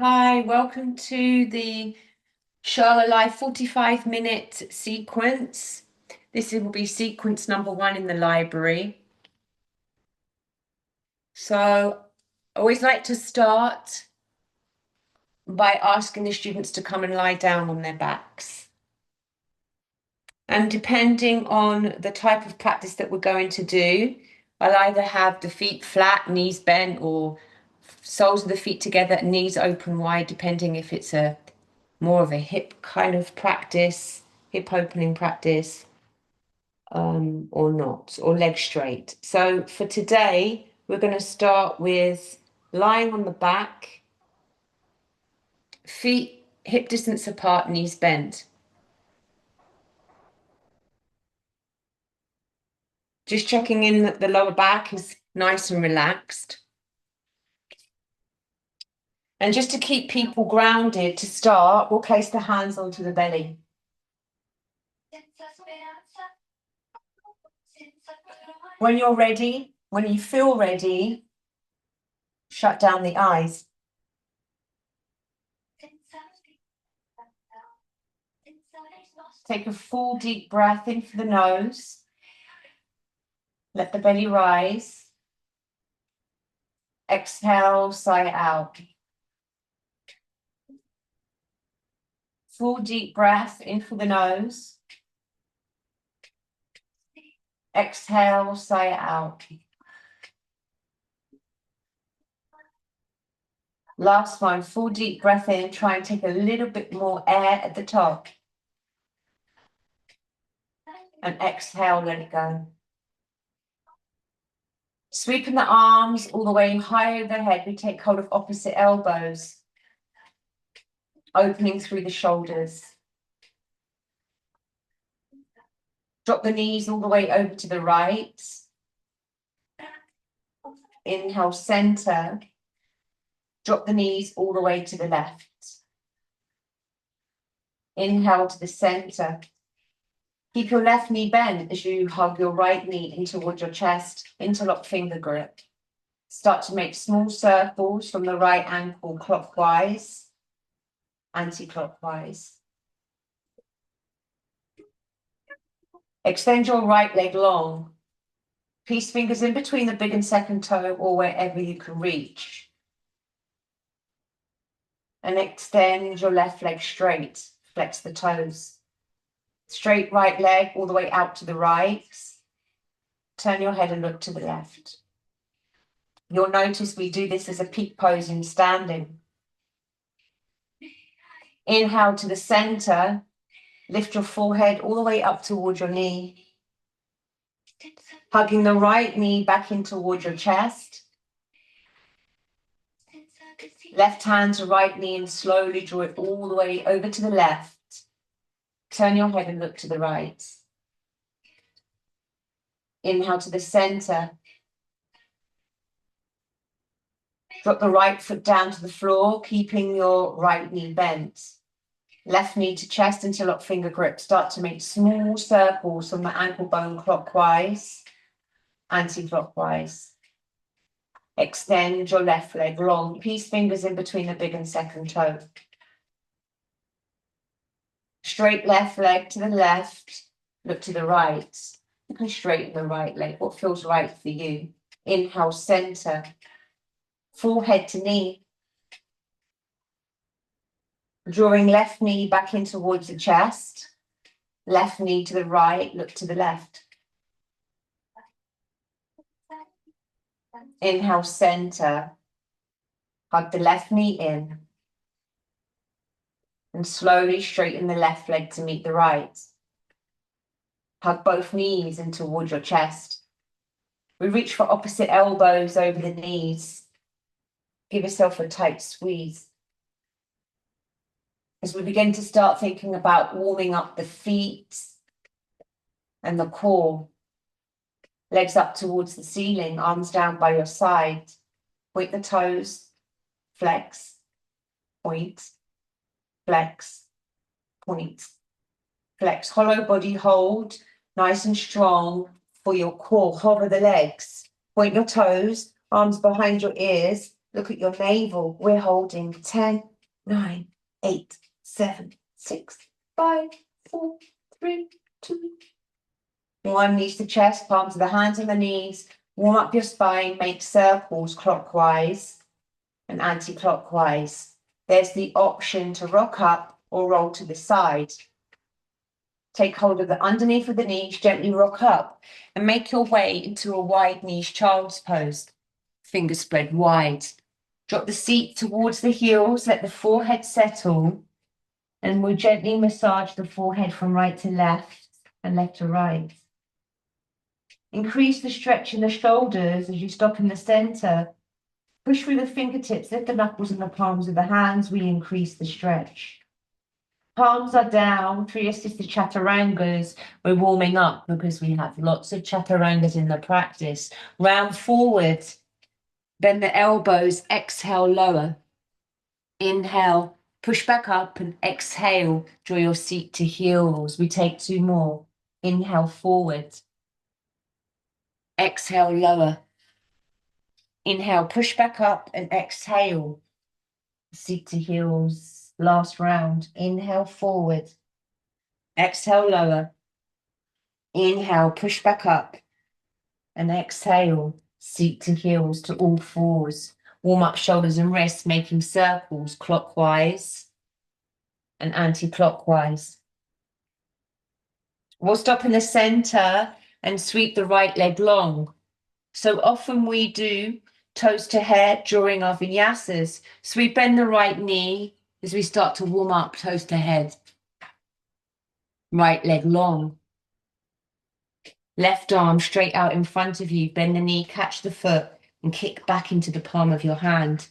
Hi, welcome to the Shala Live 45-minute sequence. This will be sequence number 1 in the library. So I always like to start by asking the students to come and lie down on their backs. And depending on the type of practice that we're going to do, I'll either have the feet flat, knees bent, or soles of the feet together, knees open wide, depending if it's more of a hip kind of practice, hip opening practice, or not, or leg straight. So for today, we're going to start with lying on the back, feet hip distance apart, knees bent. Just checking in that the lower back is nice and relaxed. And just to keep people grounded, to start, we'll place the hands onto the belly. When you're ready, when you feel ready, shut down the eyes. Take a full deep breath in through the nose. Let the belly rise. Exhale, sigh out. Full deep breath in through the nose. Exhale, sigh out. Last one, full deep breath in. Try and take a little bit more air at the top. And exhale, let it go. Sweeping the arms all the way high overhead, we take hold of opposite elbows, opening through the shoulders. Drop the knees all the way over to the right. Inhale, center. Drop the knees all the way to the left. Inhale to the center. Keep your left knee bent as you hug your right knee in towards your chest, interlock finger grip. Start to make small circles from the right ankle clockwise, anti-clockwise. Extend your right leg long. Peace fingers in between the big and second toe or wherever you can reach. And extend your left leg straight. Flex the toes. Straight right leg all the way out to the right. Turn your head and look to the left. You'll notice we do this as a peak pose in standing. Inhale to the center. Lift your forehead all the way up towards your knee. Hugging the right knee back in towards your chest. Left hand to right knee and slowly draw it all the way over to the left. Turn your head and look to the right. Inhale to the center. Drop the right foot down to the floor, keeping your right knee bent. Left knee to chest, interlock finger grip. Start to make small circles from the ankle bone clockwise, anti-clockwise. Extend your left leg long. Peace fingers in between the big and second toe. Straight left leg to the left. Look to the right. You can straighten the right leg. What feels right for you? Inhale, center. Forehead to knee. Drawing left knee back in towards the chest. Left knee to the right. Look to the left. Inhale, center. Hug the left knee in. And slowly straighten the left leg to meet the right. Hug both knees in towards your chest. We reach for opposite elbows over the knees. Give yourself a tight squeeze. As we begin to start thinking about warming up the feet and the core. Legs up towards the ceiling, arms down by your side. Point the toes, flex, point, flex, point, flex. Hollow body hold, nice and strong for your core. Hover the legs. Point your toes, arms behind your ears. Look at your navel. We're holding 10, 9, 8, 7, 6, 5, 4, 3, 2. One, knees to chest, palms of the hands and the knees. Warm up your spine, make circles clockwise and anti-clockwise. There's the option to rock up or roll to the side. Take hold of the underneath of the knees, gently rock up and make your way into a wide knees child's pose. Fingers spread wide. Drop the seat towards the heels, let the forehead settle, and we'll gently massage the forehead from right to left and left to right. Increase the stretch in the shoulders as you stop in the center. Push through the fingertips, lift the knuckles in the palms of the hands, we increase the stretch. Palms are down, 3 assisted chaturangas. We're warming up because we have lots of chaturangas in the practice. Round forward, bend the elbows, exhale, lower. Inhale, push back up and exhale, draw your seat to heels. We take 2 more. Inhale, forward. Exhale, lower. Inhale, push back up and exhale. Seat to heels. Last round. Inhale, forward. Exhale, lower. Inhale, push back up and exhale. Seat to heels to all fours. Warm up shoulders and wrists, making circles clockwise and anti-clockwise. We'll stop in the center and sweep the right leg long. So often we do toes to head during our vinyasas. So we bend the right knee as we start to warm up toes to head. Right leg long. Left arm straight out in front of you. Bend the knee, catch the foot, and kick back into the palm of your hand.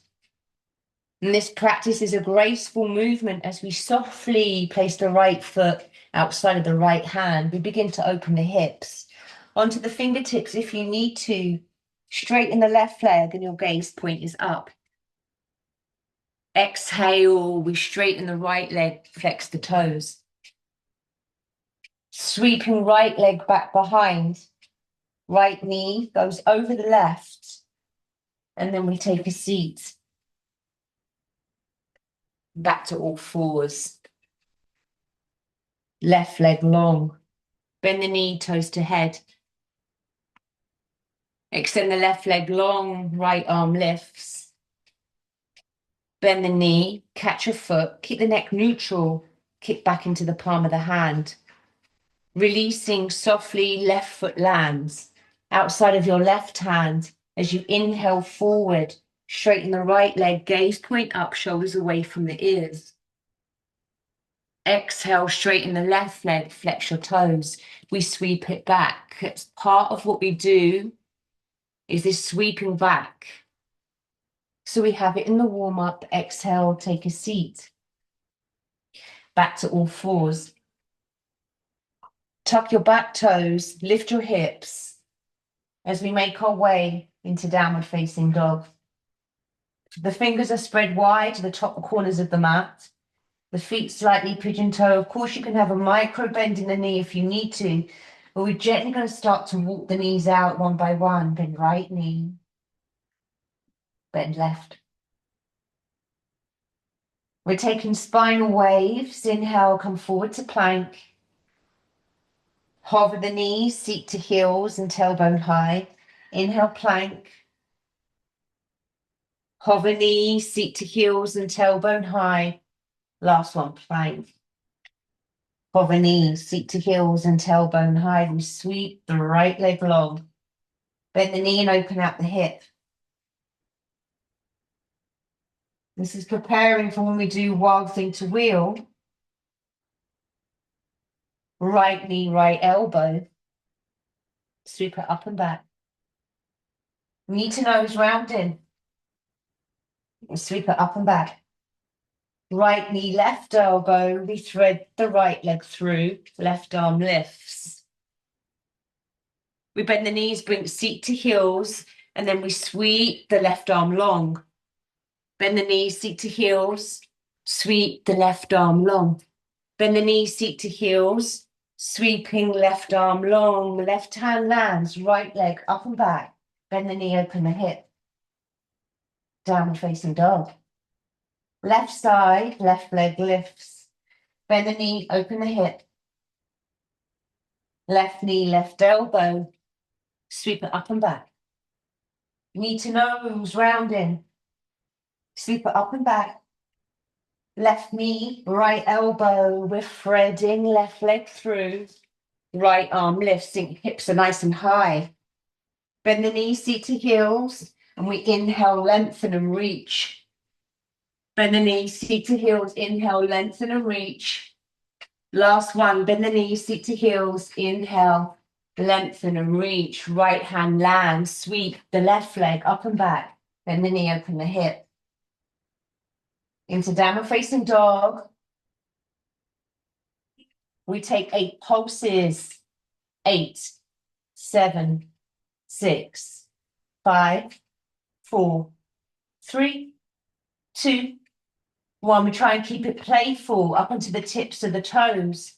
And this practice is a graceful movement as we softly place the right foot outside of the right hand. We begin to open the hips. Onto the fingertips if you need to. Straighten the left leg and your gaze point is up. Exhale, we straighten the right leg, flex the toes. Sweeping right leg back behind. Right knee goes over the left. And then we take a seat. Back to all fours. Left leg long. Bend the knee, toes to head. Extend the left leg long, right arm lifts. Bend the knee, catch your foot, keep the neck neutral, kick back into the palm of the hand. Releasing softly, left foot lands outside of your left hand as you inhale forward, straighten the right leg, gaze point up, shoulders away from the ears. Exhale, straighten the left leg, flex your toes. We sweep it back. It's part of what we do is this sweeping back. So we have it in the warm-up. Exhale, take a seat. Back to all fours. Tuck your back toes, lift your hips as we make our way into downward facing dog. The fingers are spread wide to the top corners of the mat. The feet slightly pigeon toe. Of course, you can have a micro bend in the knee if you need to, but we're gently going to start to walk the knees out one by one. Bend right knee, bend left. We're taking spinal waves. Inhale, come forward to plank. Hover the knees, seat to heels and tailbone high. Inhale, plank. Hover knees, seat to heels and tailbone high. Last one, plank. Hover knees, seat to heels and tailbone high. We sweep the right leg long. Bend the knee and open out the hip. This is preparing for when we do wild thing to wheel. Right knee, right elbow. Sweep it up and back. Knee to nose rounding. Sweep it up and back. Right knee, left elbow. We thread the right leg through. Left arm lifts. We bend the knees, bring seat to heels, and then we sweep the left arm long. Bend the knees, seat to heels, sweep the left arm long. Bend the knees, seat to heels, sweeping left arm long. Left hand lands, right leg up and back. Bend the knee, open the hip. Downward facing dog. Left side, left leg lifts. Bend the knee, open the hip. Left knee, left elbow. Sweep it up and back. Knee to nose, rounding. Sweep it up and back. Left knee, right elbow. We're threading left leg through. Right arm lifts, hips are nice and high. Bend the knees, seat to heels. And we inhale, lengthen and reach. Bend the knees, seat to heels. Inhale, lengthen and reach. Last one, bend the knees, seat to heels. Inhale, lengthen and reach. Right hand lands, sweep the left leg up and back. Bend the knee, open the hip. Into downward facing dog. We take 8 pulses. 8, 7, 6, 5, 4, 3, 2, 1. We try and keep it playful up onto the tips of the toes.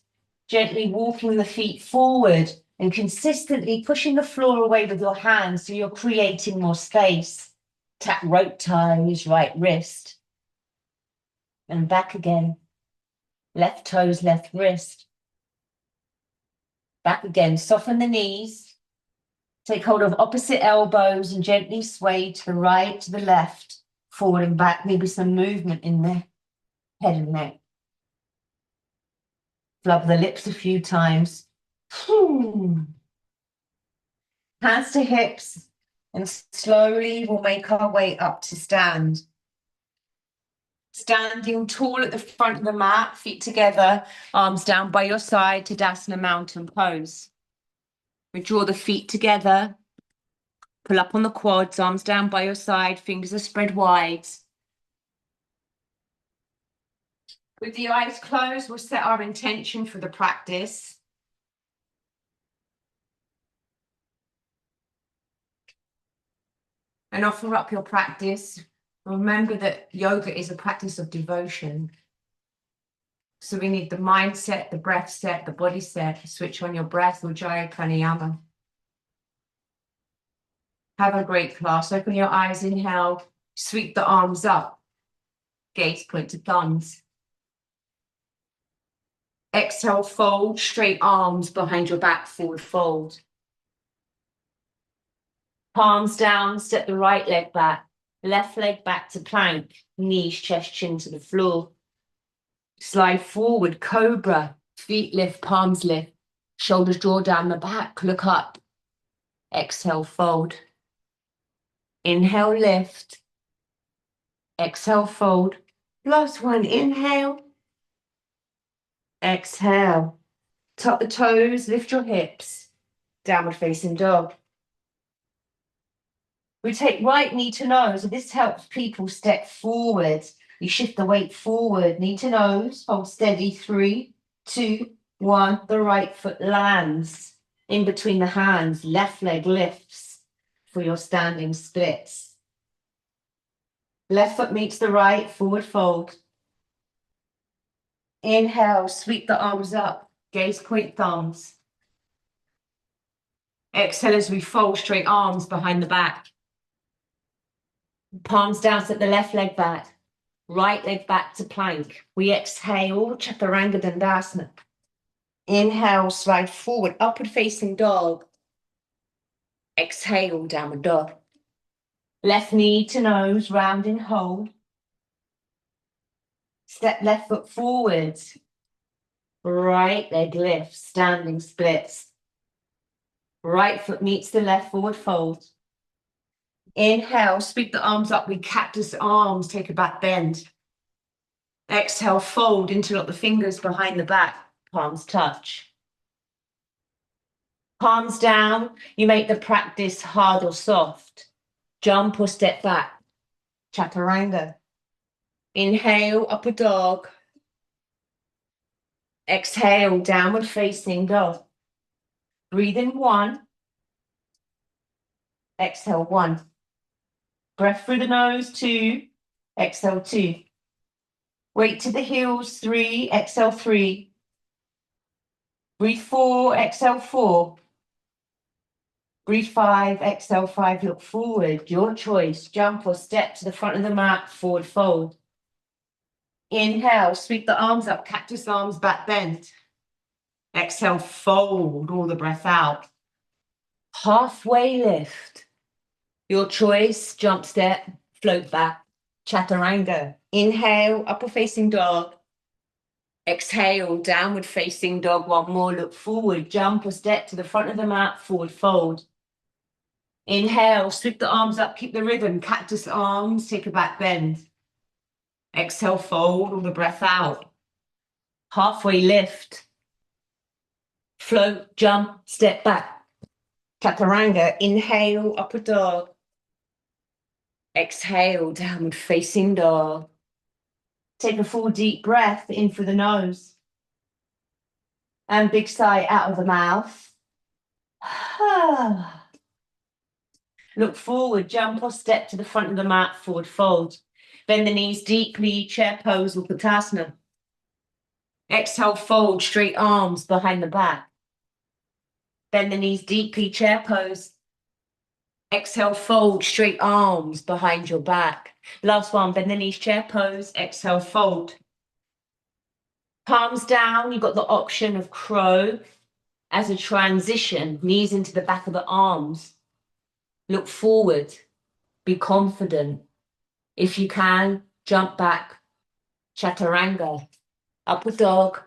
Gently walking the feet forward and consistently pushing the floor away with your hands so you're creating more space. Tap rope ties, right wrist. And back again. Left toes, left wrist. Back again. Soften the knees. Take hold of opposite elbows and gently sway to the right, to the left, forward and back. Maybe some movement in the head and neck. Flub the lips a few times. Hands to hips, and slowly we'll make our way up to stand. Standing tall at the front of the mat, feet together, arms down by your side to Tadasana Mountain Pose. We draw the feet together, pull up on the quads, arms down by your side, fingers are spread wide. With the eyes closed, we'll set our intention for the practice. And offer up your practice. Remember that yoga is a practice of devotion. So we need the mindset, the breath set, the body set. Switch on your breath, Ujjayi Pranayama. Have a great class. Open your eyes, inhale, sweep the arms up. Gaze point to thumbs. Exhale, fold, straight arms behind your back, forward fold. Palms down, step the right leg back. Left leg back to plank, knees, chest, chin to the floor. Slide forward, cobra, feet lift, palms lift. Shoulders draw down the back, look up. Exhale, fold. Inhale, lift. Exhale, fold. Last one, inhale. Exhale. Tuck the toes, lift your hips. Downward facing dog. We take right knee to nose. This helps people step forward. You shift the weight forward, knee to nose, hold steady, 3, 2, 1. The right foot lands in between the hands, left leg lifts for your standing splits. Left foot meets the right, forward fold. Inhale, sweep the arms up, gaze point thumbs. Exhale as we fold straight arms behind the back. Palms down, set the left leg back. Right leg back to plank. We exhale, Chaturanga Dandasana. Inhale, slide forward, upward facing dog. Exhale, downward dog. Left knee to nose, round and hold. Step left foot forward. Right leg lifts, standing splits. Right foot meets the left, forward fold. Inhale, sweep the arms up, we cactus arms, take a back bend. Exhale, fold, interlock the fingers behind the back, palms touch. Palms down, you make the practice hard or soft. Jump or step back, Chaturanga. Inhale, upward dog. Exhale, downward facing dog. Breathe in 1. Exhale, 1. Breath through the nose, 2. Exhale, 2. Weight to the heels, 3. Exhale, 3. Breathe 4. Exhale, 4. Breathe 5, exhale 5, look forward. Your choice. Jump or step to the front of the mat, forward fold. Inhale, sweep the arms up, cactus arms back bend. Exhale, fold all the breath out. Halfway lift. Your choice. Jump step, float back. Chaturanga. Inhale, upper facing dog. Exhale, downward facing dog. One more, look forward. Jump or step to the front of the mat, forward fold. Inhale, sweep the arms up, keep the rhythm. Cactus arms, take a back bend. Exhale, fold all the breath out. Halfway lift. Float, jump, step back. Chaturanga, inhale, upward dog. Exhale, downward facing dog. Take a full deep breath in through the nose. And big sigh out of the mouth. Look forward, jump or step to the front of the mat, forward fold. Bend the knees deeply, chair pose or Utkatasana. Exhale, fold, straight arms behind the back. Bend the knees deeply, chair pose. Exhale, fold, straight arms behind your back. Last one, bend the knees, chair pose. Exhale, fold. Palms down, you've got the option of crow as a transition, knees into the back of the arms. Look forward, be confident. If you can, jump back, chaturanga, upward dog.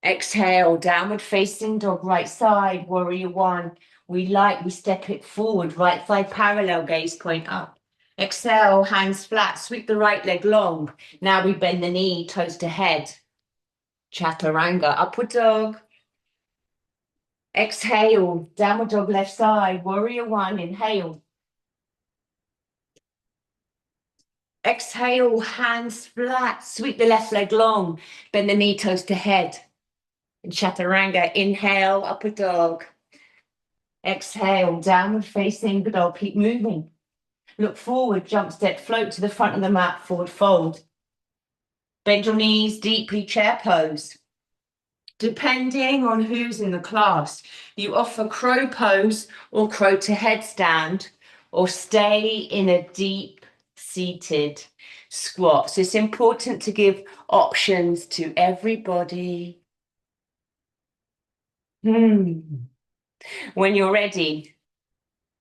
Exhale, downward facing dog, right side, warrior one. We step it forward, right thigh parallel, gaze point up. Exhale, hands flat, sweep the right leg long. Now we bend the knee, toes to head. Chaturanga, upward dog. Exhale, downward dog left side, warrior one, inhale. Exhale, hands flat, sweep the left leg long, bend the knee, toes to head. Chaturanga, inhale, upward dog. Exhale, downward facing dog, keep moving. Look forward, jump step, float to the front of the mat, forward fold. Bend your knees deeply, chair pose. Depending on who's in the class, you offer crow pose or crow to headstand, or stay in a deep seated squat. So it's important to give options to everybody. When you're ready,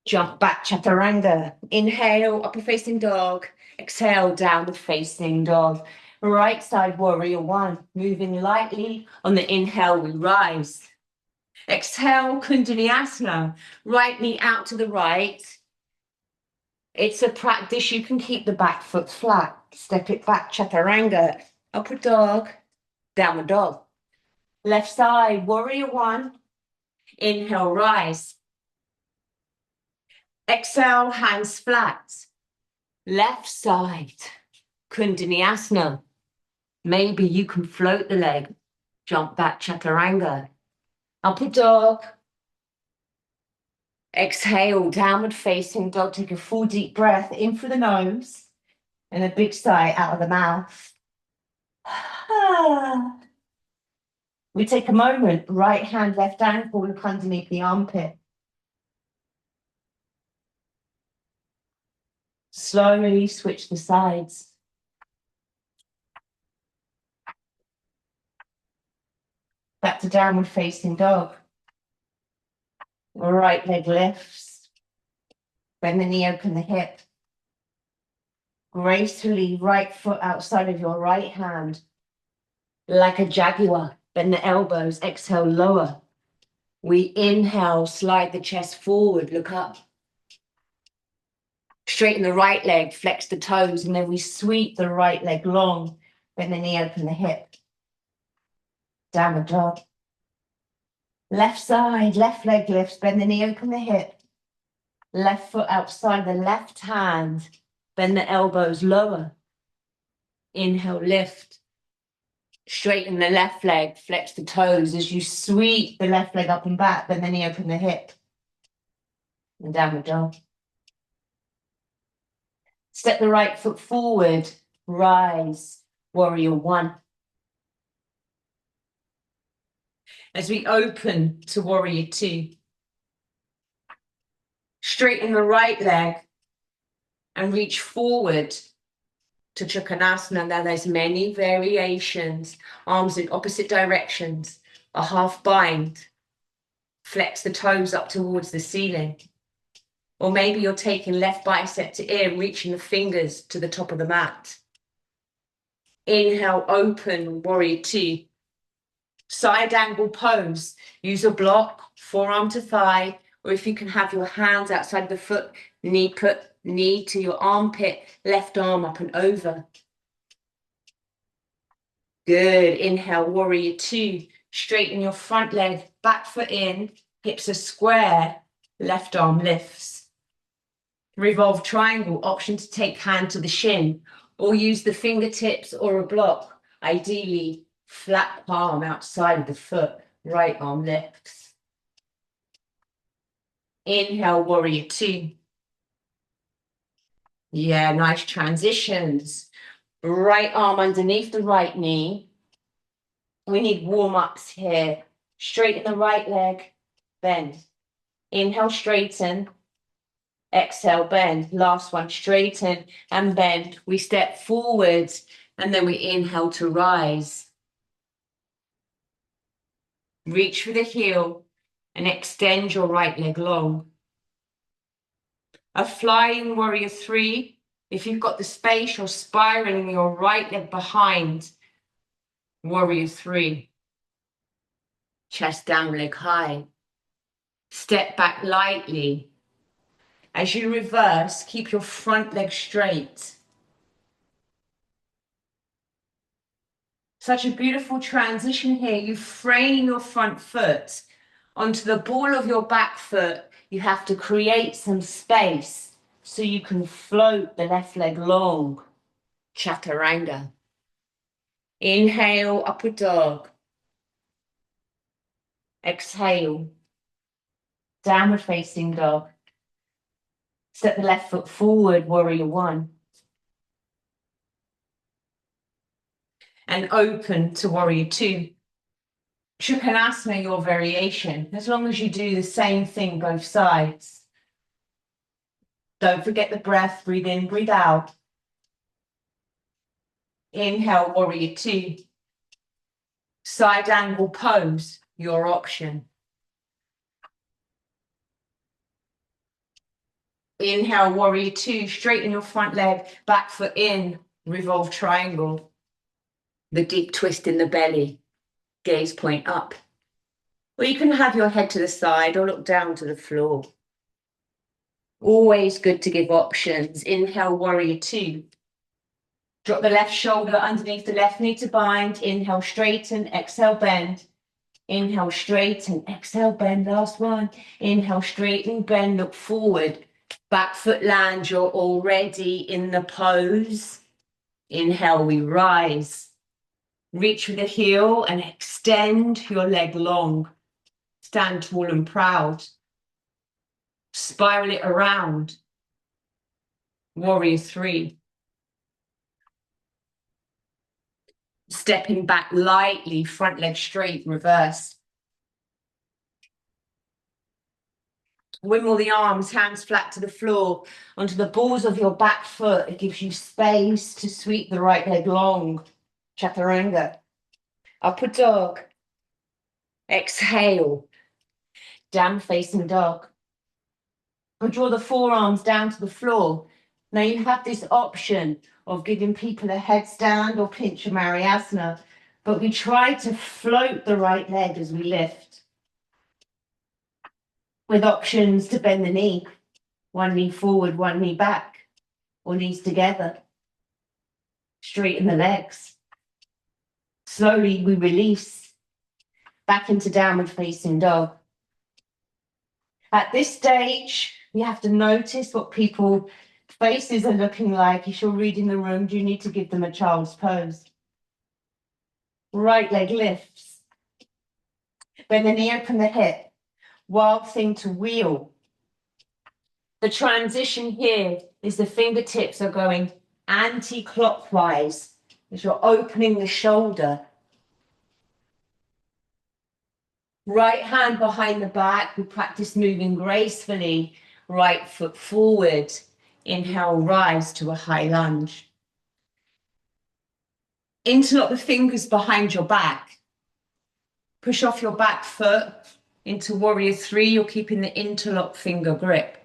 jump back, chaturanga. Inhale, upper facing dog. Exhale, downward facing dog. Right side warrior one. Moving lightly on the inhale, we rise. Exhale, Kundalini. Right knee out to the right. It's a practice. You can keep the back foot flat. Step it back, chaturanga. Upward dog, downward dog. Left side, warrior one. Inhale, rise. Exhale, hands flat. Left side, Kundalini. Maybe you can float the leg. Jump back, chaturanga. Upward dog. Exhale, downward facing dog. Take a full deep breath in through the nose and a big sigh out of the mouth. We take a moment, right hand, left ankle, look underneath the armpit. Slowly switch the sides. Back to downward facing dog. Right leg lifts. Bend the knee, open the hip. Gracefully, right foot outside of your right hand. Like a jaguar, bend the elbows, exhale, lower. We inhale, slide the chest forward, look up. Straighten the right leg, flex the toes, and then we sweep the right leg long. Bend the knee, open the hip. Downward dog. Left side, left leg lifts, bend the knee, open the hip. Left foot outside the left hand, bend the elbows lower. Inhale, lift. Straighten the left leg, flex the toes as you sweep the left leg up and back, bend the knee, open the hip. And downward dog. Step the right foot forward, rise, warrior one. As we open to warrior two, Straighten the right leg and reach forward to Trikonasana. Now there's many variations. Arms in opposite directions. A half bind. Flex the toes up towards the ceiling. Or maybe you're taking left bicep to ear, reaching the fingers to the top of the mat. Inhale, open, warrior two. Side angle pose. Use a block, forearm to thigh, or if you can have your hands outside the foot, put knee to your armpit, left arm up and over. Good. Inhale, warrior two. Straighten your front leg, back foot in, hips are square, left arm lifts. Revolve triangle, option to take hand to the shin, or use the fingertips or a block, ideally flat palm outside of the foot, right arm lifts. Inhale, warrior two. Yeah, nice transitions. Right arm underneath the right knee. We need warm-ups here. Straighten the right leg, bend. Inhale, straighten. Exhale, bend. Last one, straighten and bend. We step forward and then we inhale to rise. Reach for the heel and extend your right leg long. A flying warrior three. If you've got the space, you're spiraling your right leg behind. Warrior three. Chest down, leg high. Step back lightly. As you reverse, keep your front leg straight. Such a beautiful transition here. You frame your front foot onto the ball of your back foot. You have to create some space so you can float the left leg long. Chaturanga. Inhale, upward dog. Exhale, downward facing dog. Step the left foot forward, warrior one. And open to warrior two. Trikonasana, your variation, as long as you do the same thing both sides. Don't forget the breath, breathe in, breathe out. Inhale, warrior two. Side angle pose, your option. Inhale, warrior two, straighten your front leg, back foot in, revolve triangle. The deep twist in the belly, gaze point up. Or you can have your head to the side or look down to the floor. Always good to give options. Inhale, warrior two. Drop the left shoulder underneath the left knee to bind. Inhale, straighten, exhale, bend. Inhale, straighten, exhale, bend. Last one. Inhale, straighten, bend, look forward. Back foot lands, you're already in the pose. Inhale, we rise. Reach with the heel and extend your leg long. Stand tall and proud. Spiral it around. Warrior three. Stepping back lightly, front leg straight, reverse. Wimble the arms, hands flat to the floor, onto the balls of your back foot. It gives you space to sweep the right leg long. Chaturanga. Upward dog. Exhale. Down facing dog. And draw the forearms down to the floor. Now you have this option of giving people a headstand or pinch a Mariasana, but we try to float the right leg as we lift. With options to bend the knee, one knee forward, one knee back, or knees together. Straighten the legs. Slowly we release back into downward facing dog. At this stage, you have to notice what people's faces are looking like. If you're reading the room, do you need to give them a child's pose? Right leg lifts. Bend the knee, open the hip. Wild thing to wheel. The transition here is the fingertips are going anti-clockwise as you're opening the shoulder. Right hand behind the back. We practice moving gracefully right foot forward. Inhale, rise to a high lunge. Interlock the fingers behind your back. Push off your back foot into warrior three. You're keeping the interlock finger grip.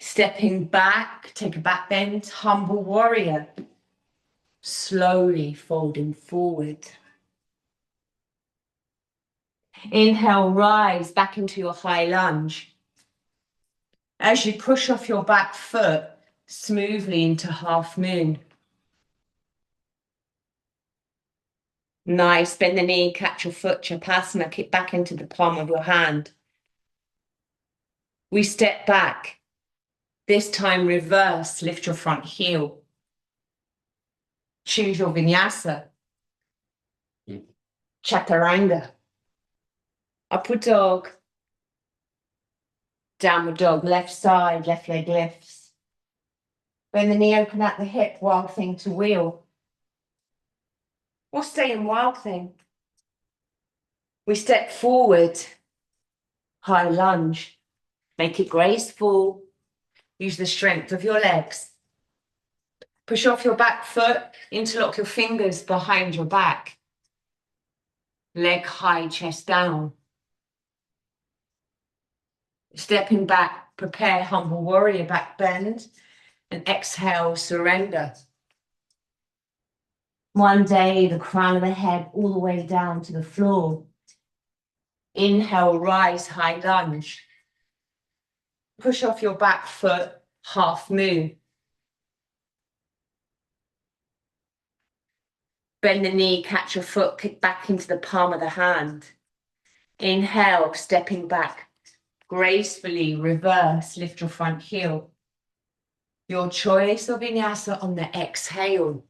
Stepping back, take a back bend, humble warrior. Slowly folding forward. Inhale, rise back into your high lunge. As you push off your back foot, smoothly into half moon. Nice, bend the knee, catch your foot, Chapasana, kick back into the palm of your hand. We step back. This time reverse, lift your front heel. Choose your vinyasa. Chaturanga. Upward dog. Downward dog, left side, left leg lifts. Bend the knee, open at the hip, wild thing to wheel. Or stay in wild thing. We step forward, high lunge. Make it graceful. Use the strength of your legs. Push off your back foot, interlock your fingers behind your back. Leg high, chest down. Stepping back, prepare humble warrior, back bend, and exhale, surrender. One day, the crown of the head all the way down to the floor. Inhale, rise, high lunge. Push off your back foot, half moon. Bend the knee, catch your foot, kick back into the palm of the hand. Inhale, stepping back. Gracefully reverse, lift your front heel. Your choice of vinyasa on the exhale.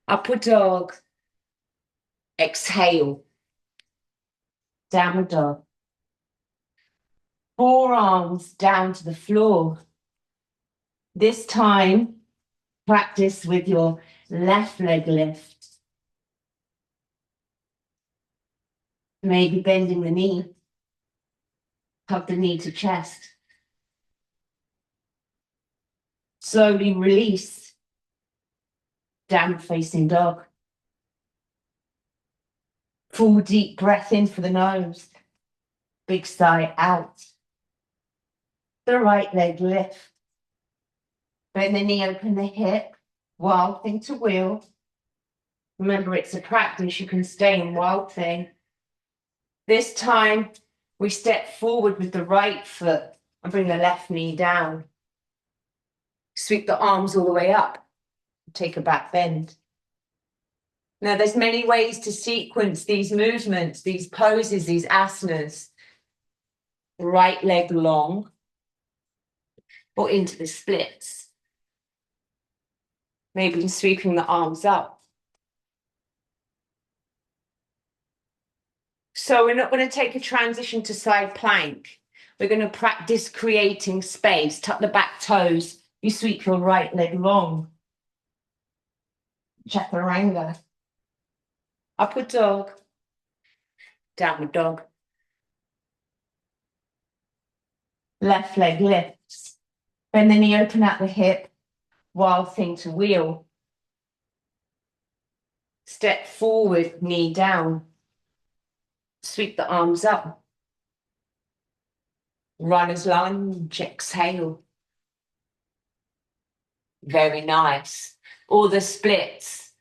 Upward dog. Exhale. Downward dog. Forearms down to the floor. This time, practice with your left leg lift. Maybe bending the knee. Hug the knee to chest. Slowly release. Downward facing dog. Full deep breath in for the nose. Big sigh out. The right leg lift. Bend the knee, open the hip. Wild thing to wheel. Remember, it's a practice. You can stay in wild thing. This time, we step forward with the right foot and bring the left knee down. Sweep the arms all the way up. Take a back bend. Now, there's many ways to sequence these movements, these poses, these asanas. Right leg long or into the splits. Maybe sweeping the arms up. So we're not going to take a transition to side plank. We're going to practice creating space. Tuck the back toes. You sweep your right leg long. Chaturanga. Upward dog. Downward dog. Left leg lifts. Bend the knee, open at the hip. Wild thing to wheel. Step forward, knee down. Sweep the arms up. Runner's lunge, exhale. Very nice. All the splits.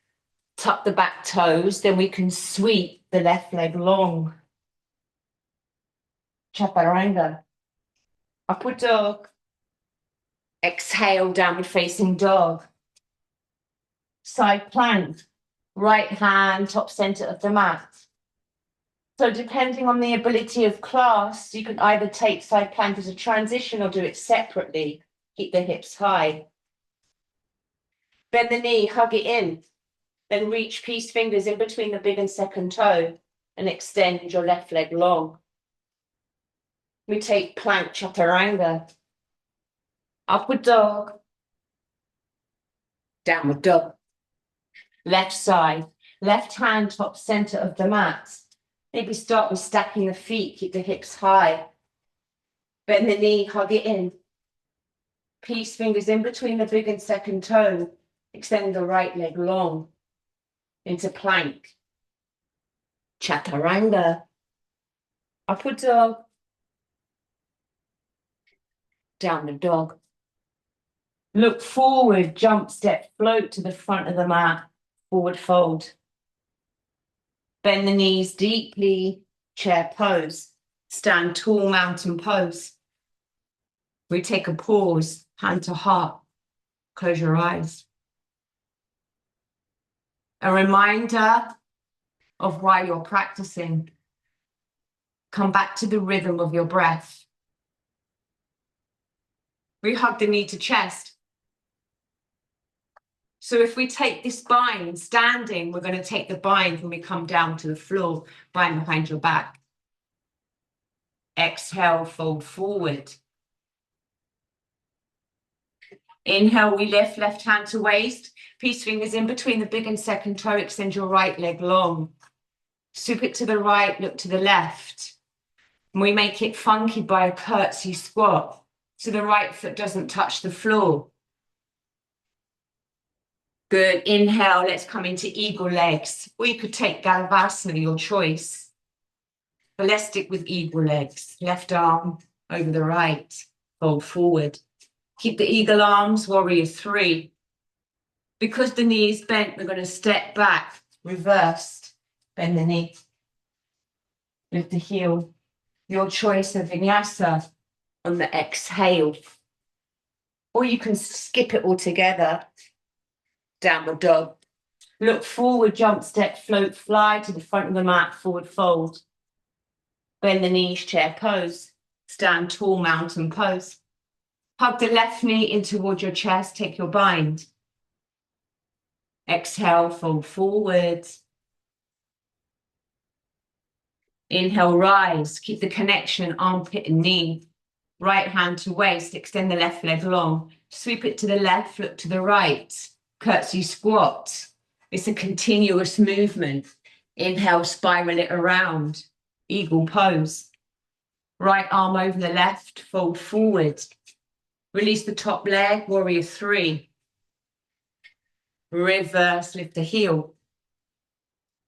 Tuck the back toes, then we can sweep the left leg long. Chaturanga. Upward dog. Exhale, downward facing dog. Side plank. Right hand, top center of the mat. So depending on the ability of class, you can either take side plank as a transition or do it separately. Keep the hips high. Bend the knee, hug it in. Then reach peace fingers in between the big and second toe and extend your left leg long. We take plank chaturanga. Upward dog. Downward dog. Left side. Left hand top center of the mat. Maybe start with stacking the feet, keep the hips high. Bend the knee, hug it in. Peace fingers in between the big and second toe. Extend the right leg long into plank. Chaturanga. Upward dog. Downward dog. Look forward, jump, step, float to the front of the mat. Forward fold. Bend the knees deeply, chair pose. Stand tall, mountain pose. We take a pause, hand to heart. Close your eyes. A reminder of why you're practicing. Come back to the rhythm of your breath. We hug the knee to chest. So if we take this bind standing, we're going to take the bind when we come down to the floor, bind behind your back. Exhale, fold forward. Inhale, we lift, left hand to waist. Peace fingers in between the big and second toe. Extend your right leg long. Swoop it to the right, look to the left. And we make it funky by a curtsy squat. So the right foot doesn't touch the floor. Good. Inhale, let's come into eagle legs. Or you could take Galavasana, your choice. But let's stick with eagle legs. Left arm over the right. Fold forward. Keep the eagle arms, warrior three. Because the knee is bent, we're going to step back, reversed. Bend the knee. Lift the heel. Your choice of vinyasa on the exhale. Or you can skip it altogether. Downward dog. Look forward, jump, step, float, fly to the front of the mat, forward fold. Bend the knees, chair pose. Stand tall, mountain pose. Hug the left knee in towards your chest, take your bind. Exhale, fold forward. Inhale, rise. Keep the connection, armpit and knee. Right hand to waist, extend the left leg long. Sweep it to the left, look to the right. Curtsy squat. It's a continuous movement. Inhale, spiral it around. Eagle pose. Right arm over the left, fold forward. Release the top leg, warrior three. Reverse, lift the heel.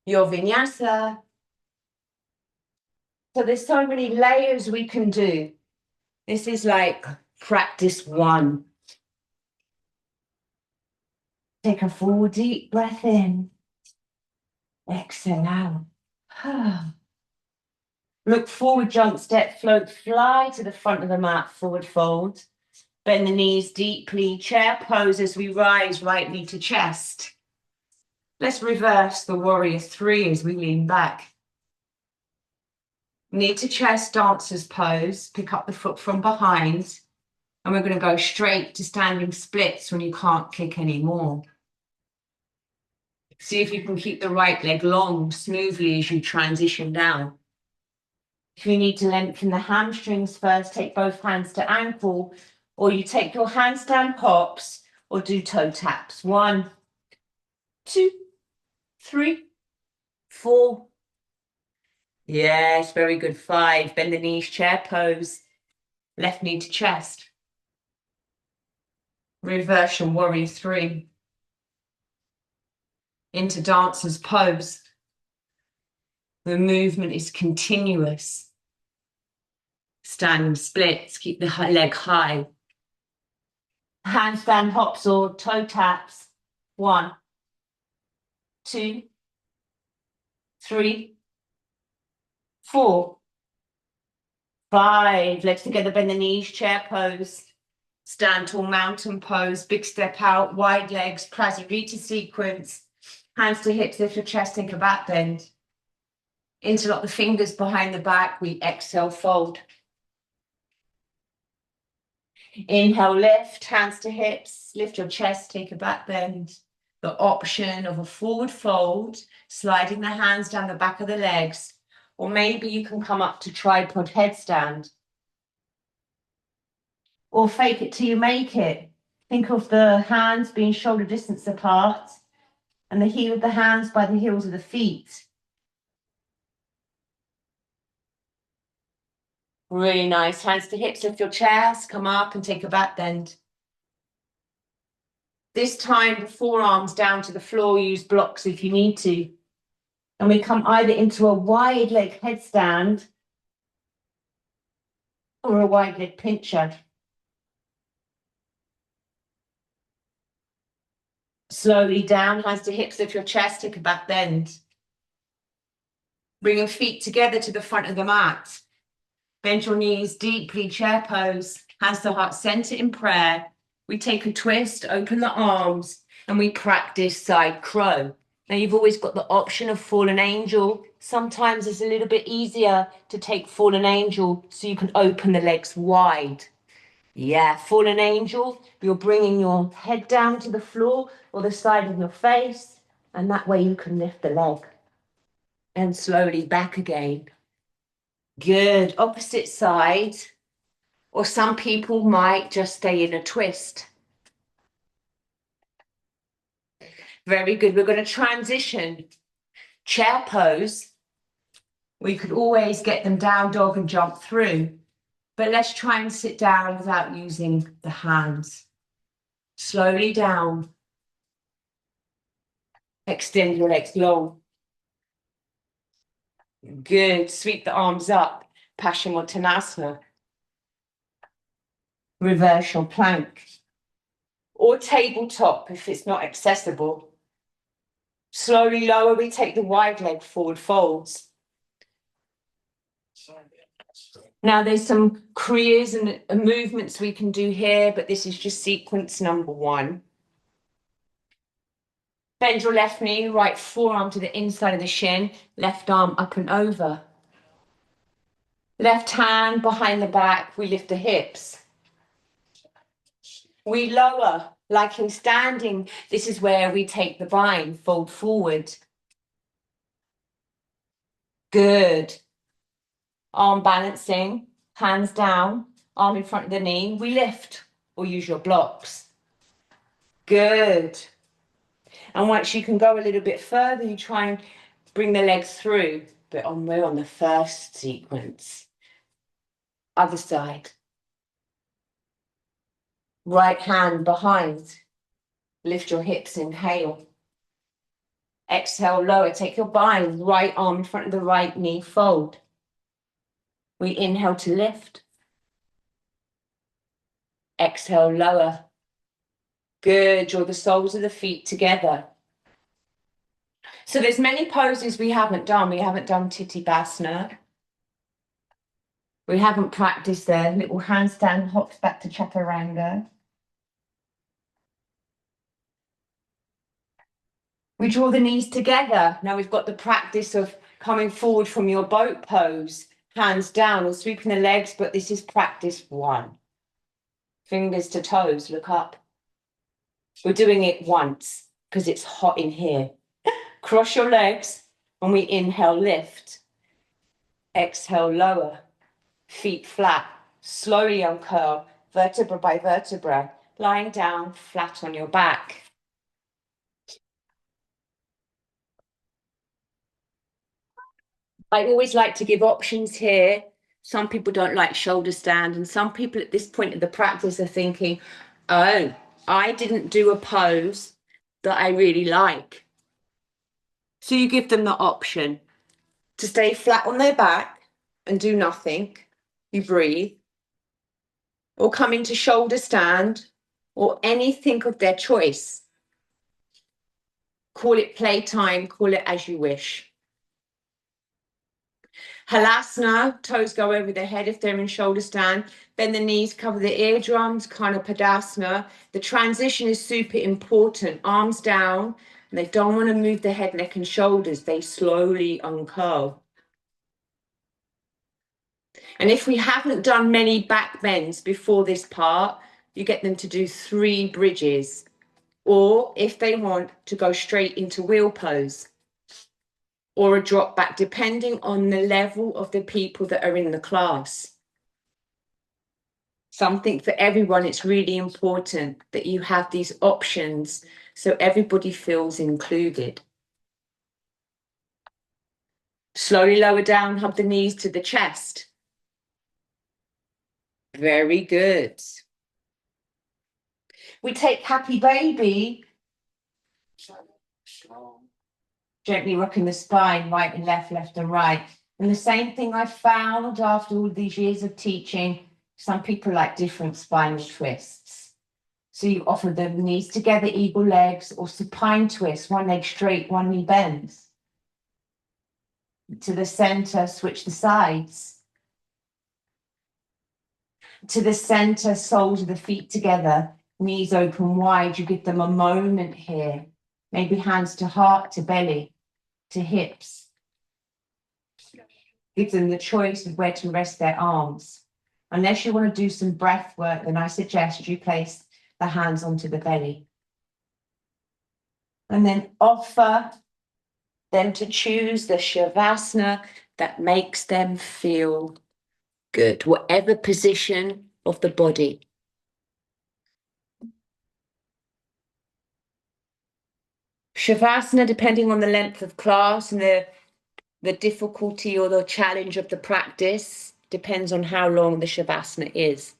Your vinyasa. So there's so many layers we can do. This is like practice one. Take a full deep breath in. Exhale out. Look forward, jump, step, float, fly to the front of the mat, forward fold. Bend the knees deeply, chair pose as we rise, right knee to chest. Let's reverse the warrior three as we lean back. Knee to chest, dancer's pose. Pick up the foot from behind. And we're going to go straight to standing splits when you can't kick anymore. See if you can keep the right leg long, smoothly as you transition down. If you need to lengthen the hamstrings first, take both hands to ankle, or you take your handstand hops, or do toe taps. 1, 2, 3, 4. Yes, very good. 5. Bend the knees, chair pose. Left knee to chest. Reversion, warrior 3. Into dancer's pose. The movement is continuous. Standing splits, keep the leg high. Handstand hops or toe taps. 1, 2, 3, 4, 5. Legs together, bend the knees, chair pose. Stand tall, mountain pose. Big step out, wide legs, Prasarita sequence. Hands to hips, lift your chest, take a back bend. Interlock the fingers behind the back. We exhale, fold. Inhale, lift, hands to hips, lift your chest, take a back bend. The option of a forward fold, sliding the hands down the back of the legs, or maybe you can come up to tripod headstand. Or fake it till you make it. Think of the hands being shoulder distance apart and the heel of the hands by the heels of the feet. Really nice. Hands to hips, lift your chest, come up and take a back bend. This time, the forearms down to the floor, use blocks if you need to. And we come either into a wide leg headstand or a wide leg pincher. Slowly down, hands to hips, lift your chest, take a back bend. Bring your feet together to the front of the mat. Bend your knees deeply, chair pose, hands to heart center in prayer. We take a twist, open the arms, and we practice side crow. Now you've always got the option of fallen angel. Sometimes it's a little bit easier to take fallen angel so you can open the legs wide. Yeah, fallen angel, you're bringing your head down to the floor or the side of your face, and that way you can lift the leg. And slowly back again. Good. Opposite side. Or some people might just stay in a twist. Very good. We're going to transition. Chair pose. We could always get them down dog and jump through. But let's try and sit down without using the hands. Slowly down. Extend your legs long. Good. Sweep the arms up. Paschimottanasana. Reverse your plank. Or tabletop if it's not accessible. Slowly lower, we take the wide leg forward folds. Now there's some kriyas and movements we can do here, but this is just sequence number 1. Bend your left knee, right forearm to the inside of the shin, left arm up and over. Left hand behind the back, we lift the hips. We lower, like in standing. This is where we take the bind, fold forward. Good. Arm balancing, hands down, arm in front of the knee. We lift or use your blocks. Good. And once you can go a little bit further, you try and bring the legs through. But we're on the first sequence. Other side. Right hand behind. Lift your hips, inhale. Exhale, lower. Take your bind. Right arm in front of the right knee, fold. We inhale to lift. Exhale, lower. Good. Draw the soles of the feet together. So there's many poses we haven't done. We haven't done Titibhasana. We haven't practiced there. Little handstand hops back to Chaturanga. We draw the knees together. Now we've got the practice of coming forward from your boat pose, hands down and sweeping the legs, but this is practice 1. Fingers to toes, look up. We're doing it once because it's hot in here. Cross your legs and we inhale, lift. Exhale, lower. Feet flat. Slowly uncurl, vertebra by vertebra, lying down flat on your back. I always like to give options here. Some people don't like shoulder stand, and some people at this point of the practice are thinking, oh, I didn't do a pose that I really like. So you give them the option to stay flat on their back and do nothing. You breathe. Or come into shoulder stand or anything of their choice. Call it playtime, call it as you wish. Halasana, toes go over the head if they're in shoulder stand. Bend the knees, cover the eardrums, Padasana. The transition is super important. Arms down, and they don't want to move the head, neck, and shoulders. They slowly uncurl. And if we haven't done many back bends before this part, you get them to do 3 bridges. Or if they want to go straight into wheel pose. Or a drop back, depending on the level of the people that are in the class. Something for everyone, it's really important that you have these options so everybody feels included. Slowly lower down, hug the knees to the chest. Very good. We take happy baby, gently rocking the spine, right and left, left and right. And the same thing I found after all these years of teaching, some people like different spinal twists. So you offer them knees together, eagle legs, or supine twist, one leg straight, one knee bends. To the center, switch the sides. To the center, soles of the feet together, knees open wide. You give them a moment here. Maybe hands to heart, to belly, to hips. Give them the choice of where to rest their arms. Unless you want to do some breath work, then I suggest you place the hands onto the belly. And then offer them to choose the Shavasana that makes them feel good, whatever position of the body. Shavasana, depending on the length of class and the difficulty or the challenge of the practice, depends on how long the Shavasana is.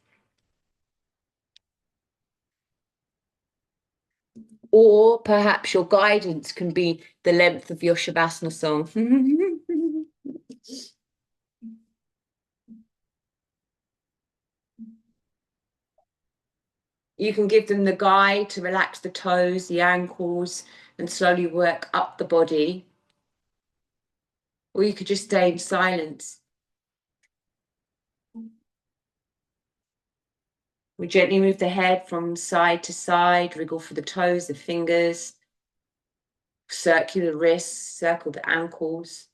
Or perhaps your guidance can be the length of your Shavasana song. You can give them the guide to relax the toes, the ankles, and slowly work up the body. Or you could just stay in silence. We gently move the head from side to side, wriggle for the toes, the fingers, circular wrists, circle the ankles.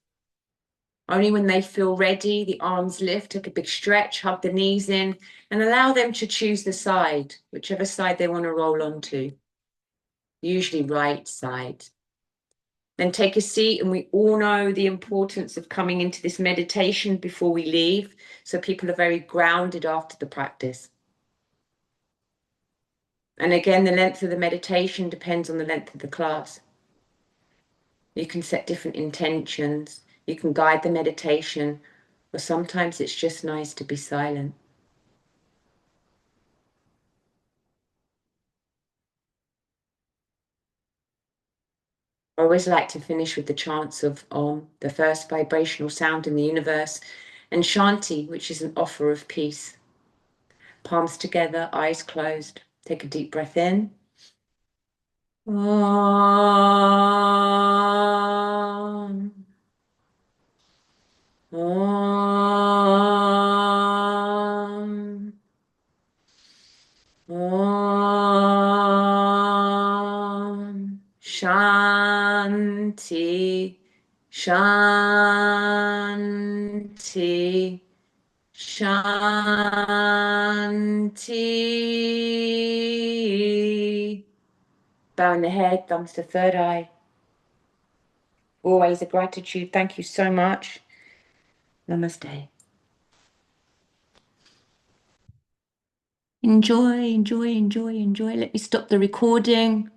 Only when they feel ready, the arms lift, take a big stretch, hug the knees in, and allow them to choose the side, whichever side they want to roll onto, usually right side. Then take a seat, and we all know the importance of coming into this meditation before we leave, so people are very grounded after the practice. And again, the length of the meditation depends on the length of the class. You can set different intentions, you can guide the meditation, or sometimes it's just nice to be silent. I always like to finish with the chants of Om, the first vibrational sound in the universe, and Shanti, which is an offer of peace. Palms together, eyes closed. Take a deep breath in. Om. Om. Om. Shanti. Shanti. Shanti. Bowing the head, thumbs to third eye. Always a gratitude. Thank you so much. Namaste. Enjoy, enjoy, enjoy, enjoy. Let me stop the recording.